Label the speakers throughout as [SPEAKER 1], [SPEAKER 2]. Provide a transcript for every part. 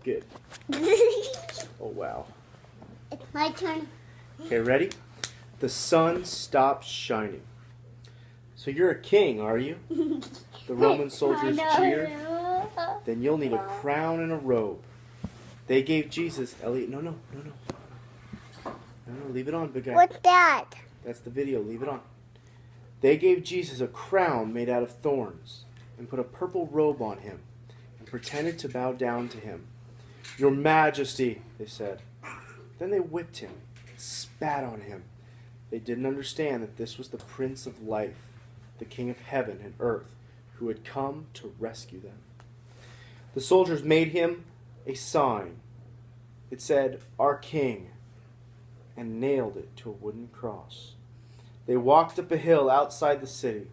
[SPEAKER 1] Good. Oh, wow.
[SPEAKER 2] It's my turn.
[SPEAKER 1] Okay, ready? The sun stops shining. So you're a king, are you? The Roman soldiers cheered. Then you'll need a crown and a robe. They gave Jesus, Elliot, no, leave it on, big guy.
[SPEAKER 2] What's that?
[SPEAKER 1] That's the video, leave it on. They gave Jesus a crown made out of thorns and put a purple robe on him and pretended to bow down to him. Your Majesty, they said. Then they whipped him and spat on him. They didn't understand that this was the Prince of Life, the King of heaven and earth, who had come to rescue them. The soldiers made him a sign. It said, "Our King," and nailed it to a wooden cross. They walked up a hill outside the city.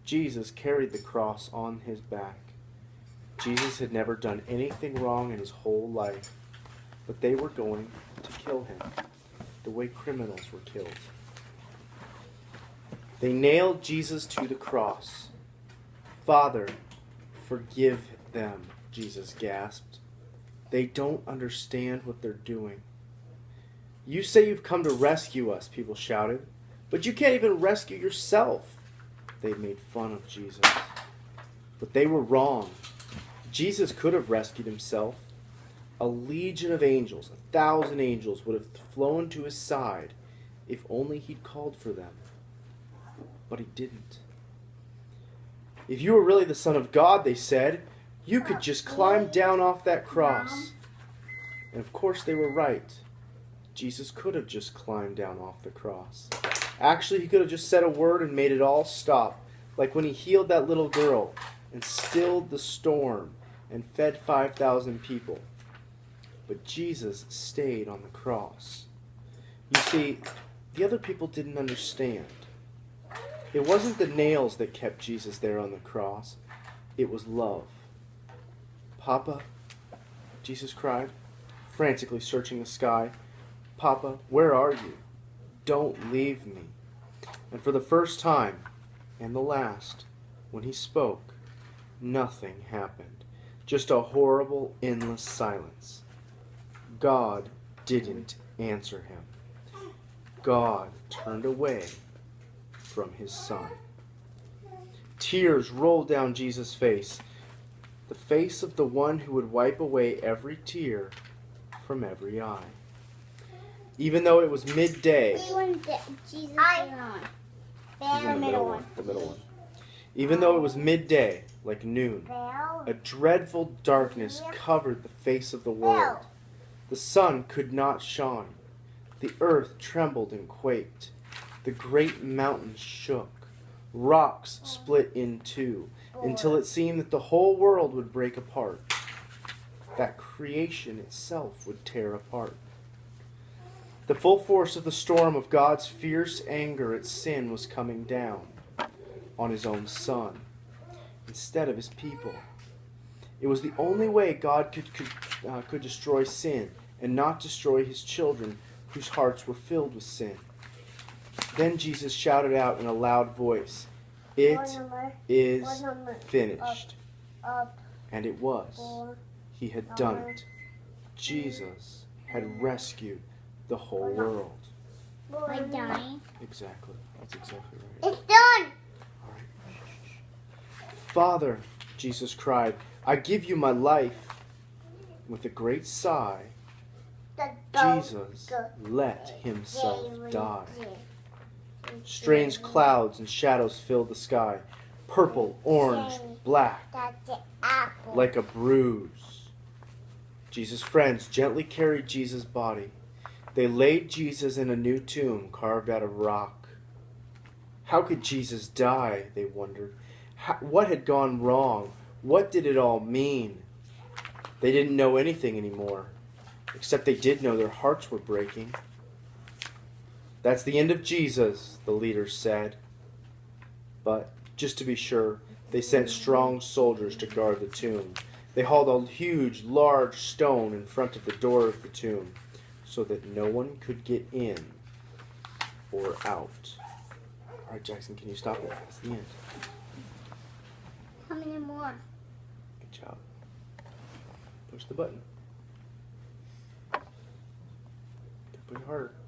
[SPEAKER 1] Jesus carried the cross on his back. Jesus had never done anything wrong in his whole life, but they were going to kill him the way criminals were killed. They nailed Jesus to the cross. "Father, forgive them," Jesus gasped. "They don't understand what they're doing." "You say you've come to rescue us," people shouted, "but you can't even rescue yourself." They made fun of Jesus. But they were wrong. Jesus could have rescued himself. A legion of angels, 1,000 angels, would have flown to his side if only he'd called for them. But he didn't. "If you were really the Son of God," they said, "you could just climb down off that cross." And of course they were right. Jesus could have just climbed down off the cross. Actually, he could have just said a word and made it all stop, like when he healed that little girl and stilled the storm and fed 5,000 people. But Jesus stayed on the cross. You see, the other people didn't understand. It wasn't the nails that kept Jesus there on the cross. It was love. "Papa," Jesus cried, frantically searching the sky. "Papa, where are you? Don't leave me." And for the first time, and the last, when he spoke, nothing happened. Just a horrible, endless silence. God didn't answer him. God turned away from his son. Tears rolled down Jesus' face, the face of the one who would wipe away every tear from every eye. Even though it was midday,
[SPEAKER 2] Jesus
[SPEAKER 1] the middle one. Even though it was midday, like noon, a dreadful darkness covered the face of the world. The sun could not shine. The earth trembled and quaked. The great mountains shook. Rocks split in two, until it seemed that the whole world would break apart. That creation itself would tear apart. The full force of the storm of God's fierce anger at sin was coming down on his own son instead of his people. It was the only way God could destroy sin and not destroy his children whose hearts were filled with sin. Then Jesus shouted out in a loud voice, "It is finished." And it was. He had done it. Jesus had rescued the whole world.
[SPEAKER 2] Like dying.
[SPEAKER 1] Exactly. That's exactly right.
[SPEAKER 2] It's done.
[SPEAKER 1] All right. "Father," Jesus cried, "I give you my life." With a great sigh, Jesus let himself die. Strange clouds and shadows filled the sky, purple, orange, black, like a bruise. Jesus' friends gently carried Jesus' body. They laid Jesus in a new tomb carved out of rock. How could Jesus die, they wondered. What had gone wrong? What did it all mean? They didn't know anything anymore, except they did know their hearts were breaking. "That's the end of Jesus," the leaders said. But, just to be sure, they sent strong soldiers to guard the tomb. They hauled a huge, large stone in front of the door of the tomb, so that no one could get in or out. All right, Jackson, can you stop it? That's the end.
[SPEAKER 2] How many more?
[SPEAKER 1] Good job. Push the button. Pretty hard.